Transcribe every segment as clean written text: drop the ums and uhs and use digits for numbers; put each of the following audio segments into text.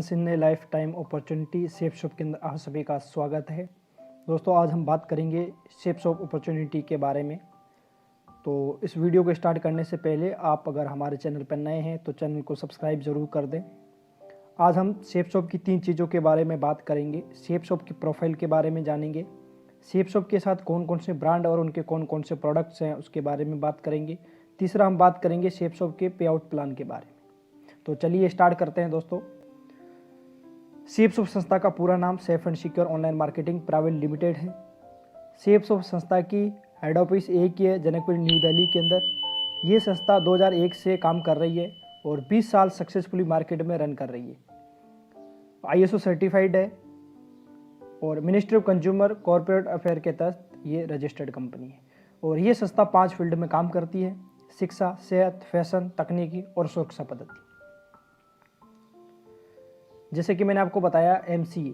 Once in a lifetime opportunity shape shop के अंदर आप सभी का स्वागत है। दोस्तों, आज हम बात करेंगे शेप शॉप अपॉर्चुनिटी के बारे में। तो इस वीडियो को स्टार्ट करने से पहले आप अगर हमारे चैनल पर नए हैं तो चैनल को सब्सक्राइब ज़रूर कर दें। आज हम शेप शॉप की 3 चीज़ों के बारे में बात करेंगे। शेप शॉप की प्रोफाइल के बारे में जानेंगे, शेप शॉप के साथ कौन कौन से ब्रांड और उनके कौन कौन से प्रोडक्ट्स हैं उसके बारे में बात करेंगे। तीसरा हम बात करेंगे शेप शॉप के पे आउट प्लान के बारे में। तो चलिए स्टार्ट करते हैं दोस्तों। शेप शॉप संस्था का पूरा नाम safe and secure online marketing private limited है। शेप शॉप संस्था की हेड ऑफिस एक ही है, जनकपुर न्यू दिल्ली के अंदर। ये संस्था 2001 से काम कर रही है और 20 साल सक्सेसफुली मार्केट में रन कर रही है। ISO सर्टिफाइड है और ministry of consumer corporate affair के तहत ये रजिस्टर्ड कंपनी है। और ये संस्था 5 फील्ड में काम करती है: शिक्षा, सेहत, फैशन, तकनीकी और सुरक्षा पद्धति। जैसे कि मैंने आपको बताया, MCA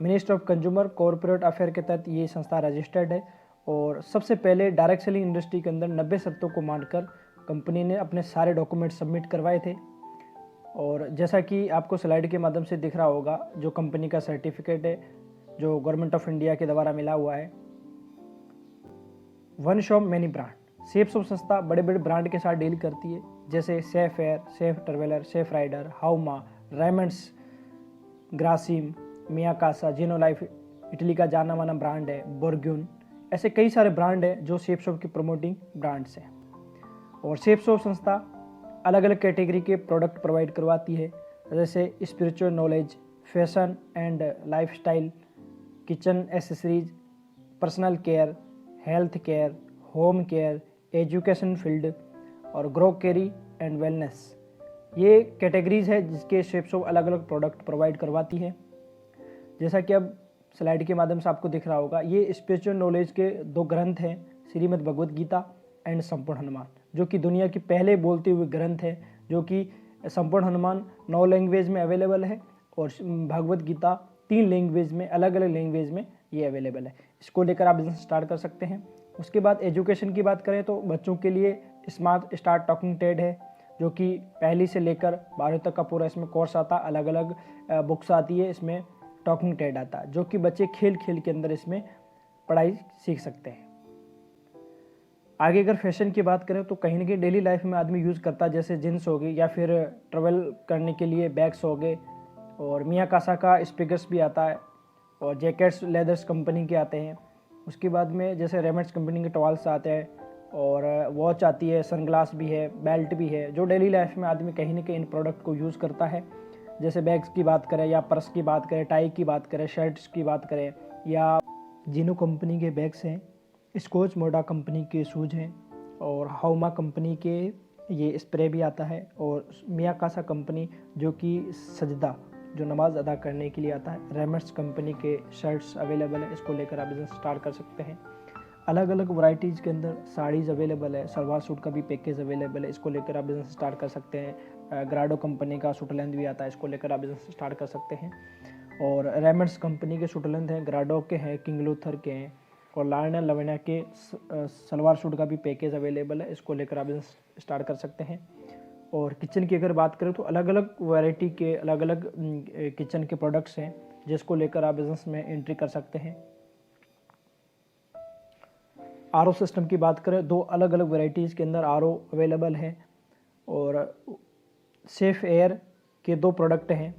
ministry of consumer corporate affair के तहत ये संस्था रजिस्टर्ड है। और सबसे पहले डायरेक्ट सेलिंग इंडस्ट्री के अंदर 90 शर्तों को मानकर कंपनी ने अपने सारे डॉक्यूमेंट सबमिट करवाए थे। और जैसा कि आपको स्लाइड के माध्यम से दिख रहा होगा, जो कंपनी का सर्टिफिकेट है जो गवर्नमेंट ऑफ इंडिया के द्वारा मिला हुआ है, one shop many brand. Shape shop संस्था बड़े बड़े ब्रांड के साथ डील करती है, जैसे safe air, safe traveller, safe rider, हाउमा, रेमंड्स, ग्रासिम, मियाकासा, जिनो लाइफ इटली का जाना माना ब्रांड है, बोर्ग्यून। ऐसे कई सारे ब्रांड हैं जो शेप शॉप की प्रमोटिंग ब्रांड्स हैं। और शेप शॉप संस्था अलग अलग कैटेगरी के प्रोडक्ट प्रोवाइड करवाती है, जैसे spiritual knowledge, fashion and lifestyle, kitchen accessories, personal care, health care, home care, education field और ग्रोकरी एंड वेलनेस। ये कैटेगरीज है जिसके शेप शॉप अलग अलग प्रोडक्ट प्रोवाइड करवाती है। जैसा कि अब स्लाइड के माध्यम से आपको दिख रहा होगा, ये स्पिरिचुअल नॉलेज के 2 ग्रंथ हैं, श्रीमद् भगवद गीता एंड संपूर्ण हनुमान, जो कि दुनिया की पहले बोलते हुए ग्रंथ है। जो कि संपूर्ण हनुमान 9 लैंग्वेज में अवेलेबल है और भगवद गीता 3 लैंग्वेज में, अलग अलग लैंग्वेज में ये अवेलेबल है। इसको लेकर आप बिजनेस स्टार्ट कर सकते हैं। उसके बाद एजुकेशन की बात करें तो बच्चों के लिए स्मार्ट स्टार्ट टॉकिंग टेड है, जो कि पहली से लेकर 12वीं तक का पूरा इसमें कोर्स आता है। अलग अलग बुक्स आती है, इसमें टॉकिंग टेड आता है, जो कि बच्चे खेल खेल के अंदर इसमें पढ़ाई सीख सकते हैं। आगे अगर फैशन की बात करें तो कहीं ना कहीं डेली लाइफ में आदमी यूज़ करता है, जैसे जींस हो गई या फिर ट्रेवल करने के लिए बैग्स हो गए। और मियाकासा का स्पीकर्स भी आता है और जैकेट्स लेदर्स कंपनी के आते हैं। उसके बाद में जैसे रेमंड्स कंपनी के टॉवल्स आते हैं और वॉच आती है, सनग्लास भी है, बेल्ट भी है, जो डेली लाइफ में आदमी कहीं ना कहीं इन प्रोडक्ट को यूज़ करता है। जैसे बैग्स की बात करें या पर्स की बात करें, टाई की बात करें, शर्ट्स की बात करें, या जिनो कंपनी के बैग्स हैं, स्कॉच मोडा कंपनी के शूज़ हैं, और हाउमा कंपनी के ये स्प्रे भी आता है, और मियाकासा कंपनी जो कि सजदा जो नमाज अदा करने के लिए आता है, रेमंड्स कंपनी के शर्ट्स अवेलेबल है। इसको लेकर आप बिजनेस स्टार्ट कर सकते हैं। अलग अलग वैरायटीज़ के अंदर साड़ीज़ अवेलेबल है, सलवार सूट का भी पैकेज अवेलेबल है। इसको लेकर आप बिजनेस स्टार्ट कर सकते हैं। ग्राडो कंपनी का सूटलेंथ भी आता है, इसको लेकर आप बिजनेस स्टार्ट कर सकते हैं। और रेमंड्स कंपनी के सूटलेंथ हैं, ग्राडो के हैं, किंग लूथर के हैं, और लार्ना लवेना के सलवार सूट का भी पैकेज अवेलेबल है। इसको लेकर आप बिजनेस स्टार्ट कर सकते हैं। और किचन की अगर बात करें तो अलग अलग वैरायटी के अलग अलग किचन के प्रोडक्ट्स हैं, जिसको लेकर आप बिजनेस में एंट्री कर सकते हैं। RO सिस्टम की बात करें, 2 अलग अलग वैरायटीज़ के अंदर RO अवेलेबल है। और सेफ एयर के 2 प्रोडक्ट हैं,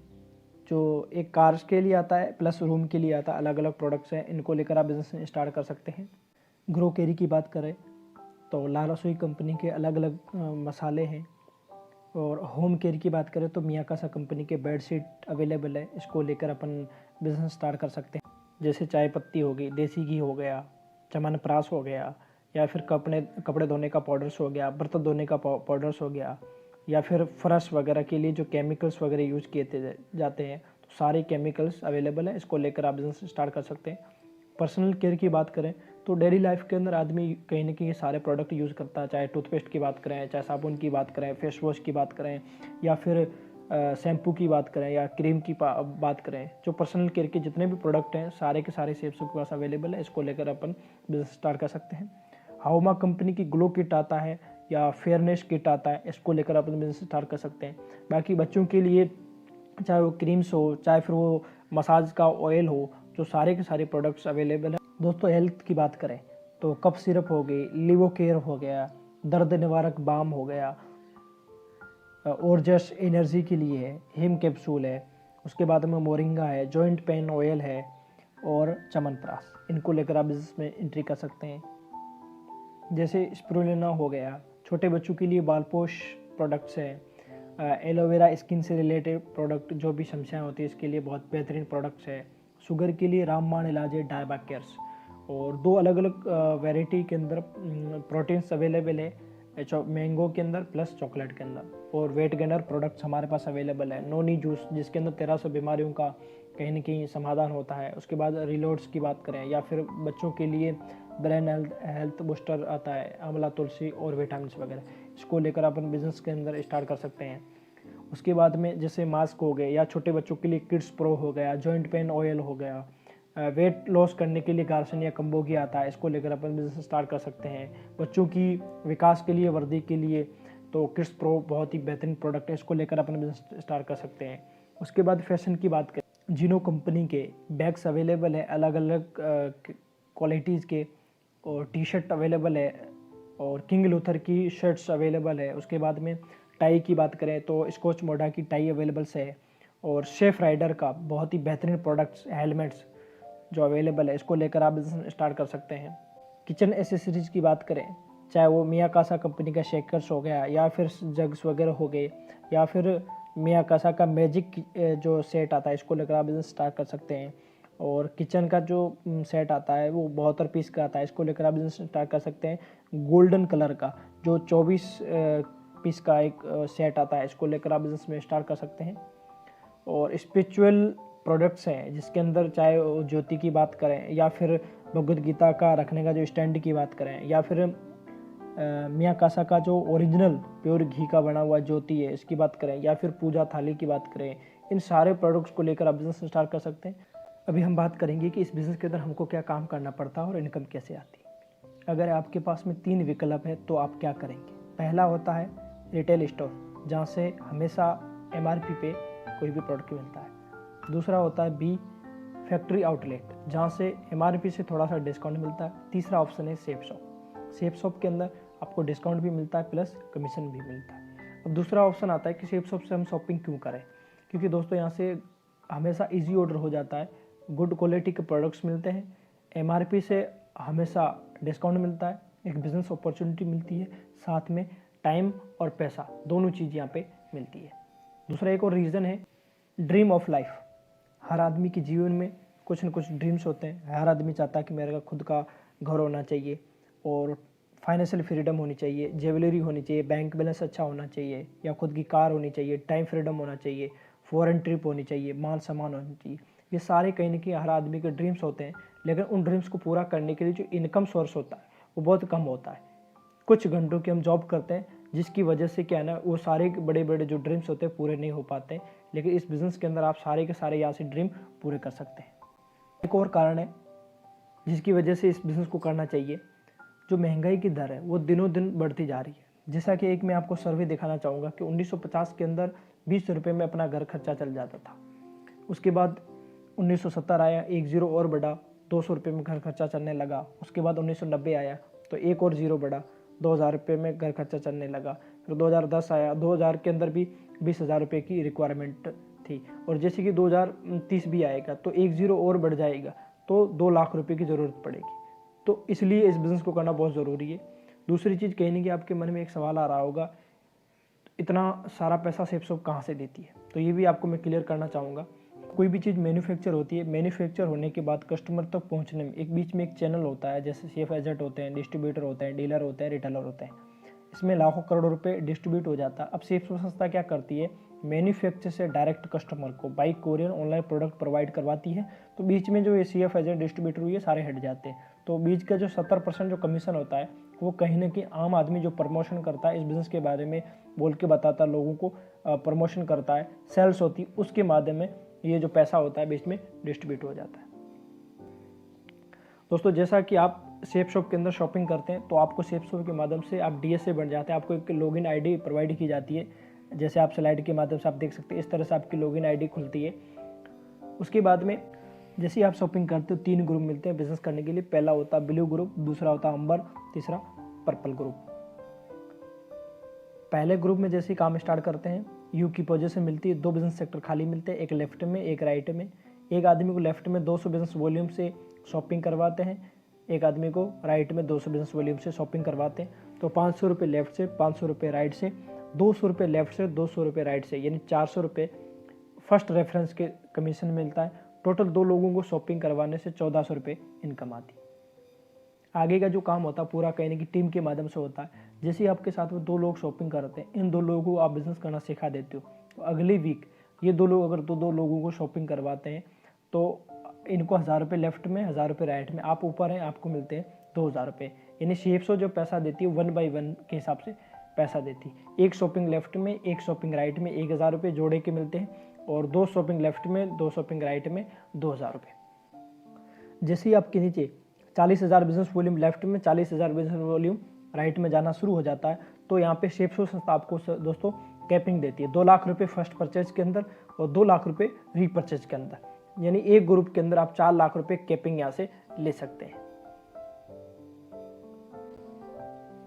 जो एक कार्स के लिए आता है प्लस रूम के लिए आता है। अलग अलग प्रोडक्ट्स हैं, इनको लेकर आप बिजनेस स्टार्ट कर सकते हैं। ग्रोकरी की बात करें तो ला रसोई कंपनी के अलग अलग मसाले हैं। और होम केयर की बात करें तो मियाकासा कंपनी के बेडशीट अवेलेबल है। इसको लेकर अपन बिजनेस स्टार्ट कर सकते हैं। जैसे चाय पत्ती हो गई, देसी घी हो गया, च्यवनप्राश हो गया, या फिर कपड़े धोने का पाउडर्स हो गया, बर्तन धोने का पाउडर्स हो गया, या फिर फर्श वगैरह के लिए जो केमिकल्स वगैरह यूज़ किए जाते हैं, तो सारे केमिकल्स अवेलेबल हैं। इसको लेकर आप बिजनेस स्टार्ट कर सकते हैं। पर्सनल केयर की बात करें तो डेली लाइफ के अंदर आदमी कहीं ना कहीं सारे प्रोडक्ट यूज़ करता है, चाहे टूथपेस्ट की बात करें, चाहे साबुन की बात करें, फेस वॉश की बात करें, या फिर शैम्पू की बात करें, या क्रीम की बात करें। जो पर्सनल केयर के जितने भी प्रोडक्ट हैं सारे के सारे शेप शॉप के पास अवेलेबल है। इसको लेकर अपन बिजनेस स्टार्ट कर सकते हैं। हाउमा कंपनी की ग्लो किट आता है या फेयरनेस किट आता है, इसको लेकर अपन बिजनेस स्टार्ट कर सकते हैं। बाकी बच्चों के लिए चाहे वो क्रीम्स हो, चाहे फिर वो मसाज का ऑयल हो, जो सारे के सारे प्रोडक्ट्स अवेलेबल है। दोस्तों हेल्थ की बात करें तो कफ सिरप हो गई, लिवो केयर हो गया, दर्द निवारक बाम हो गया, और जस्ट एनर्जी के लिए है, हिम कैप्सूल है, उसके बाद में मोरिंगा है, जॉइंट पेन ऑयल है और चमनप्राश। इनको लेकर आप बिजनेस में एंट्री कर सकते हैं। जैसे स्पिरुलिना हो गया, छोटे बच्चों के लिए बालपोश प्रोडक्ट्स है, एलोवेरा स्किन से रिलेटेड प्रोडक्ट, जो भी समस्याएं होती है इसके लिए बहुत बेहतरीन प्रोडक्ट्स है। शुगर के लिए रामबाण इलाज है, डायबाकेयर्स, और 2 अलग अलग वैरायटी के अंदर प्रोटीन्स अवेलेबल है, मैंगो के अंदर प्लस चॉकलेट के अंदर। और वेट गेनर प्रोडक्ट्स हमारे पास अवेलेबल है, नोनी जूस जिसके अंदर 1300 बीमारियों का कहीं ना कहीं समाधान होता है। उसके बाद रिलोड्स की बात करें, या फिर बच्चों के लिए ब्रेन हेल्थ बूस्टर आता है, आंवला तुलसी और विटामिन वगैरह। इसको लेकर अपन बिजनेस के अंदर स्टार्ट कर सकते हैं। उसके बाद में जैसे मास्क हो गए, या छोटे बच्चों के लिए किड्स प्रो हो गया, जॉइंट पेन ऑयल हो गया, वेट लॉस करने के लिए गार्सन या कंबोगी आता है, इसको लेकर अपन बिजनेस स्टार्ट कर सकते हैं। बच्चों की विकास के लिए, वर्दी के लिए तो किड्स प्रो बहुत ही बेहतरीन प्रोडक्ट है, इसको लेकर अपन बिजनेस स्टार्ट कर सकते हैं। उसके बाद फैशन की बात करें, जिनो कंपनी के बैग्स अवेलेबल है अलग अलग क्वालिटीज़ के, और टी शर्ट अवेलेबल है, और किंग लूथर की शर्ट्स अवेलेबल है। उसके बाद में टाई की बात करें तो स्कॉच मोडा की टाई अवेलेबल्स है, और शेफ राइडर का बहुत ही बेहतरीन प्रोडक्ट्स, हेलमेट्स जो अवेलेबल है, इसको लेकर आप बिजनेस स्टार्ट कर सकते हैं। किचन एसेसरीज की बात करें, चाहे वो मियाकासा कंपनी का शेकर्स हो गया, या फिर जग्स वगैरह हो गए, या फिर मियाकासा का मैजिक जो सेट आता है, इसको लेकर आप बिजनेस स्टार्ट कर सकते हैं। और किचन का जो सेट आता है वो 72 पीस का आता है, इसको लेकर आप बिजनेस स्टार्ट कर सकते हैं। गोल्डन कलर का जो 24 पीस का एक सेट आता है, इसको लेकर आप बिजनेस में स्टार्ट कर सकते हैं। और स्पिरिचुअल प्रोडक्ट्स हैं जिसके अंदर चाहे ज्योति की बात करें, या फिर भगवद गीता का रखने का जो स्टैंड की बात करें, या फिर मियाकासा का जो ओरिजिनल प्योर घी का बना हुआ ज्योति है इसकी बात करें, या फिर पूजा थाली की बात करें, इन सारे प्रोडक्ट्स को लेकर आप बिजनेस स्टार्ट कर सकते हैं। अभी हम बात करेंगे कि इस बिज़नेस के अंदर हमको क्या काम करना पड़ता है और इनकम कैसे आती है। अगर आपके पास में 3 विकल्प है तो आप क्या करेंगे। पहला होता है रिटेल स्टोर, जहाँ से हमेशा MRP पे कोई भी प्रोडक्ट मिलता है। दूसरा होता है B फैक्ट्री आउटलेट, जहाँ से MRP से थोड़ा सा डिस्काउंट मिलता है। तीसरा ऑप्शन है सेफ शॉप। सेफ शॉप के अंदर आपको डिस्काउंट भी मिलता है प्लस कमीशन भी मिलता है। अब दूसरा ऑप्शन आता है कि सेफ शॉप से हम शॉपिंग क्यों करें, क्योंकि दोस्तों यहाँ से हमेशा ईजी ऑर्डर हो जाता है, गुड क्वालिटी के प्रोडक्ट्स मिलते हैं, MRP से हमेशा डिस्काउंट मिलता है, एक बिज़नेस अपॉर्चुनिटी मिलती है, साथ में टाइम और पैसा दोनों चीज़ यहाँ पे मिलती है। दूसरा एक और रीज़न है ड्रीम ऑफ लाइफ। हर आदमी के जीवन में कुछ न कुछ ड्रीम्स होते हैं। हर आदमी चाहता है कि मेरे का खुद का घर होना चाहिए, और फाइनेंशियल फ्रीडम होनी चाहिए, ज्वेलरी होनी चाहिए, बैंक बैलेंस अच्छा होना चाहिए, या खुद की कार होनी चाहिए, टाइम फ्रीडम होना चाहिए, फॉरेन ट्रिप होनी चाहिए, मान सम्मान होनी चाहिए। ये सारे कहीं ना कहीं हर आदमी के ड्रीम्स होते हैं, लेकिन उन ड्रीम्स को पूरा करने के लिए जो इनकम सोर्स होता है वो बहुत कम होता है। कुछ घंटों की हम जॉब करते हैं, जिसकी वजह से क्या है ना, वो सारे बड़े बड़े जो ड्रीम्स होते हैं पूरे नहीं हो पाते हैं। लेकिन इस बिज़नेस के अंदर आप सारे के सारे यहाँ से ड्रीम पूरे कर सकते हैं। एक और कारण है जिसकी वजह से इस बिज़नेस को करना चाहिए, जो महंगाई की दर है वो दिनों दिन बढ़ती जा रही है। जैसा कि एक मैं आपको सर्वे दिखाना चाहूँगा कि 1950 के अंदर 20 रुपये में अपना घर खर्चा चल जाता था। उसके बाद 1970 आया, एक ज़ीरो और बढ़ा, 200 रुपये में घर खर्चा चलने लगा। उसके बाद 1990 आया तो एक और ज़ीरो बढ़ा, 2000 रुपये में घर खर्चा चलने लगा। फिर 2010 आया, 2000 के अंदर भी 20,000 रुपये की रिक्वायरमेंट थी। और जैसे कि 2030 भी आएगा तो एक ज़ीरो और बढ़ जाएगा, तो 2 लाख रुपये की ज़रूरत पड़ेगी। तो इसलिए इस बिज़नेस को करना बहुत ज़रूरी है। दूसरी चीज़ कहने की आपके मन में एक सवाल आ रहा होगा, इतना सारा पैसा सेफ शॉप कहाँ से देती है, तो ये भी आपको मैं क्लियर करना चाहूँगा। कोई भी चीज़ मैन्युफैक्चर होती है, मैन्युफैक्चर होने के बाद कस्टमर तक पहुँचने में एक बीच में एक चैनल होता है, जैसे सेफ एजेंट होते हैं, डिस्ट्रीब्यूटर होते हैं, डीलर होते हैं, रिटेलर होते हैं। इसमें लाखों करोड़ों रुपए डिस्ट्रीब्यूट हो जाता है। अब सेफ शॉप संस्था क्या करती है, मैन्युफैक्चर से डायरेक्ट कस्टमर को by courier online product provide करवाती है। तो बीच में जो ये CF एजेंट, डिस्ट्रीब्यूटर हुए सारे हट जाते हैं। तो बीच का जो 70% जो कमीशन होता है वो कहीं ना कहीं आम आदमी जो प्रमोशन करता है, इस बिज़नेस के बारे में बोल के बताता है, लोगों को प्रमोशन करता है, सेल्स होती है, उसके माध्यम में ये जो पैसा होता है बीच में डिस्ट्रीब्यूट हो जाता है। दोस्तों जैसा कि आप सेफ शॉप के अंदर शॉपिंग करते हैं तो आपको सेफ शॉप के माध्यम से आप DSA बन जाते हैं। आपको एक लॉगिन ID प्रोवाइड की जाती है, जैसे आप स्लाइड के माध्यम से आप देख सकते हैं, इस तरह से आपकी लॉगिन आईडी खुलती है। उसके बाद में जैसे ही आप शॉपिंग करते हो 3 ग्रुप मिलते हैं बिजनेस करने के लिए। पहला होता है ब्लू ग्रुप, दूसरा होता है अंबर, तीसरा पर्पल ग्रुप। पहले ग्रुप में जैसे ही काम स्टार्ट करते हैं यू की पोजीशन मिलती है, 2 बिजनेस सेक्टर खाली मिलते हैं, एक लेफ्ट में एक राइट में। एक आदमी को लेफ्ट में 200 बिजनेस वॉल्यूम से शॉपिंग करवाते हैं, एक आदमी को राइट में 200 बिजनेस वॉल्यूम से शॉपिंग करवाते हैं। तो 500 रुपये लेफ्ट से, 500 रुपये राइट से, 200 रुपये लेफ्ट से, 200 रुपये राइट से, यानी 400 रुपये फर्स्ट रेफरेंस के कमीशन मिलता है। टोटल 2 लोगों को शॉपिंग करवाने से 1400 रुपये इनकम आती है। आगे का जो काम होता है पूरा कहने की टीम के माध्यम से होता है। जैसे ही आपके साथ में 2 लोग शॉपिंग करते हैं, इन 2 लोगों को आप बिजनेस करना सिखा देते हो, तो अगली वीक ये 2 लोग अगर 2 लोगों को शॉपिंग करवाते हैं तो इनको 1000 रुपये लेफ्ट में, 1000 रुपये राइट में, आप ऊपर हैं आपको मिलते हैं 2000 रुपये। यानी शेप्सो जो पैसा देती है 1 बाई 1 के हिसाब से पैसा देती है। एक शॉपिंग लेफ्ट में, एक शॉपिंग राइट में 1000 रुपये जोड़े के मिलते हैं, और 2 शॉपिंग लेफ्ट में, 2 शॉपिंग राइट में 2000 रुपये। जैसे ही आपके नीचे 40,000 बिजनेस वॉल्यूम लेफ्ट में, 40,000 बिजनेस वॉल्यूम राइट में जाना शुरू हो जाता है, तो यहाँ पे शेप्सो संस्था आपको दोस्तों कैपिंग देती है 2 लाख रुपये फर्स्ट परचेज के अंदर और 2 लाख रुपये रीपरचेज के अंदर। यानी एक ग्रुप के अंदर आप 4 लाख रुपये कैपिंग यहाँ से ले सकते हैं।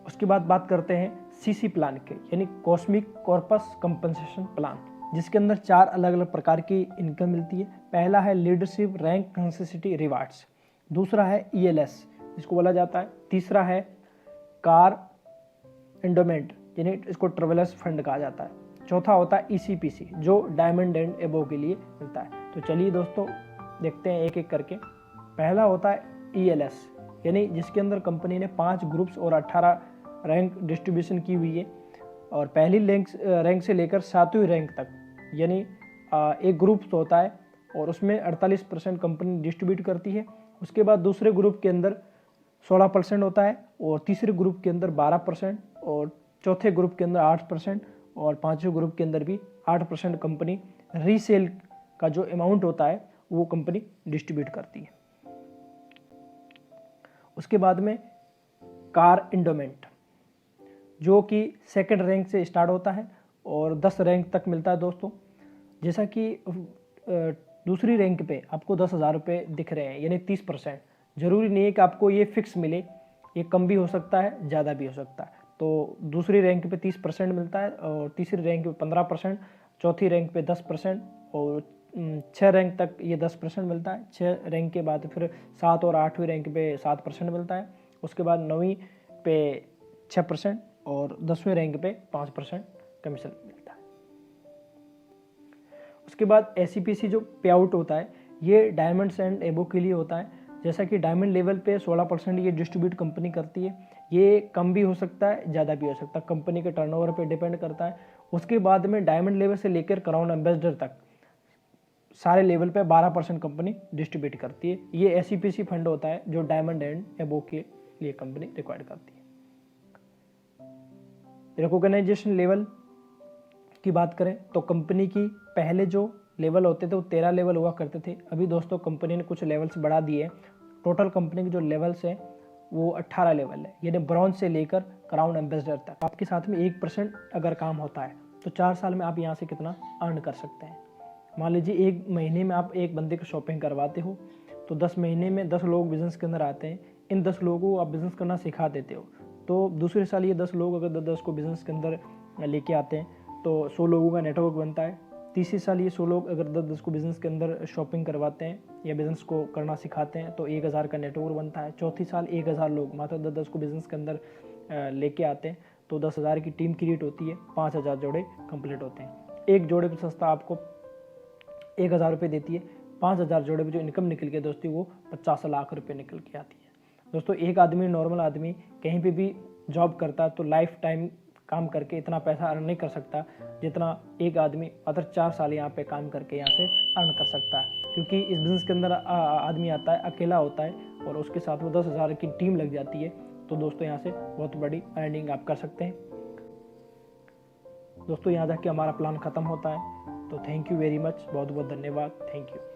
उसके बाद बात करते हैं सीसी प्लान के, यानी कॉस्मिक कॉर्पस कंपनसेशन प्लान, जिसके अंदर 4 अलग अलग प्रकार की इनकम मिलती है। पहला है लीडरशिप रैंक नेसेसिटी रिवार्ड्स, दूसरा है ELS जिसको बोला जाता है, तीसरा है कार एंडोमेंट यानी इसको ट्रेवलर्स फंड कहा जाता है, चौथा होता है ECPC जो डायमंड एंड एबो के लिए मिलता है। तो चलिए दोस्तों देखते हैं एक एक करके। पहला होता है ELS, यानी जिसके अंदर कंपनी ने 5 ग्रुप्स और 18 रैंक डिस्ट्रीब्यूशन की हुई है, और पहली रैंक से लेकर 7वीं रैंक तक, यानी एक ग्रुप होता है और उसमें 48% कंपनी डिस्ट्रीब्यूट करती है। उसके बाद दूसरे ग्रुप के अंदर 16% होता है, और तीसरे ग्रुप के अंदर 12%, और चौथे ग्रुप के अंदर 8%, और पांचवें ग्रुप के अंदर भी 8% कंपनी रीसेल का जो अमाउंट होता है वो कंपनी डिस्ट्रीब्यूट करती है। उसके बाद में कार एंडोमेंट जो कि 2nd रैंक से स्टार्ट होता है और 10 रैंक तक मिलता है दोस्तों। जैसा कि दूसरी रैंक पे आपको 10,000 रुपये दिख रहे हैं, यानी 30%। जरूरी नहीं है कि आपको ये फिक्स मिले, ये कम भी हो सकता है, ज़्यादा भी हो सकता है। तो दूसरी रैंक पे 30% मिलता है, और तीसरी रैंक पे 15%, चौथी रैंक पे 10%, और 6 रैंक तक ये 10% मिलता है। 6 रैंक के बाद फिर 7 और 8वीं रैंक पे 7% मिलता है। उसके बाद 9वीं पे 6% और 10वीं रैंक पे 5% कमीशन मिलता है। उसके बाद SCPC जो पे आउट होता है ये डायमंड्स एंड एबो के लिए होता है। जैसा कि डायमंड लेवल पे 16% ये डिस्ट्रीब्यूट कंपनी करती है, ये कम भी हो सकता है, ज़्यादा भी हो सकता है, कंपनी के टर्नओवर पे डिपेंड करता है। उसके बाद में डायमंड लेवल से लेकर क्राउन एम्बेसडर तक सारे लेवल पे 12% कंपनी डिस्ट्रीब्यूट करती है। ये SCPC फंड होता है जो डायमंड एंड एबो के लिए कंपनी रिक्वायर्ड करती है। रिकॉग्नाइजेशन लेवल की बात करें तो कंपनी की पहले जो लेवल होते थे वो 13 लेवल हुआ करते थे। अभी दोस्तों कंपनी ने कुछ लेवल्स बढ़ा दिए। टोटल कंपनी के जो लेवल्स हैं वो 18 लेवल है, यानी ब्रॉन्ज से लेकर क्राउन एम्बेसडर तक। आपके साथ में 1% अगर काम होता है तो 4 साल में आप यहाँ से कितना अर्न कर सकते हैं। मान लीजिए 1 महीने में आप एक बंदे को शॉपिंग करवाते हो तो 10 महीने में 10 लोग बिजनेस के अंदर आते हैं। इन 10 लोगों को आप बिजनेस करना सिखा देते हो, तो दूसरे साल ये 10 लोग अगर 10 को बिजनेस के अंदर लेके आते हैं तो 100 लोगों का नेटवर्क बनता है। तीसरे साल ये 100 लोग अगर 10 को बिजनेस के अंदर शॉपिंग करवाते हैं या बिजनेस को करना सिखाते हैं तो 1000 का नेटवर्क बनता है। चौथी साल 1000 लोग मात्र 10 को बिजनेस के अंदर लेके आते हैं तो 10,000 की टीम क्रिएट होती है, 5000 जोड़े कंप्लीट होते हैं। एक जोड़े पर संस्था आपको 1000 रुपये देती है, 5000 जोड़े पर जो इनकम निकल के दोस्तों वो 50 लाख रुपये निकल के आती है। दोस्तों एक आदमी, नॉर्मल आदमी कहीं पे भी जॉब करता है तो लाइफ टाइम काम करके इतना पैसा अर्न नहीं कर सकता जितना एक आदमी मात्र 4 साल यहाँ पे काम करके यहाँ से अर्न कर सकता है। क्योंकि इस बिज़नेस के अंदर आदमी आता है, अकेला होता है और उसके साथ वो 10,000 की टीम लग जाती है, तो दोस्तों यहाँ से बहुत बड़ी अर्निंग आप कर सकते हैं। दोस्तों यहाँ जाके हमारा प्लान ख़त्म होता है। तो थैंक यू वेरी मच, बहुत बहुत धन्यवाद, थैंक यू।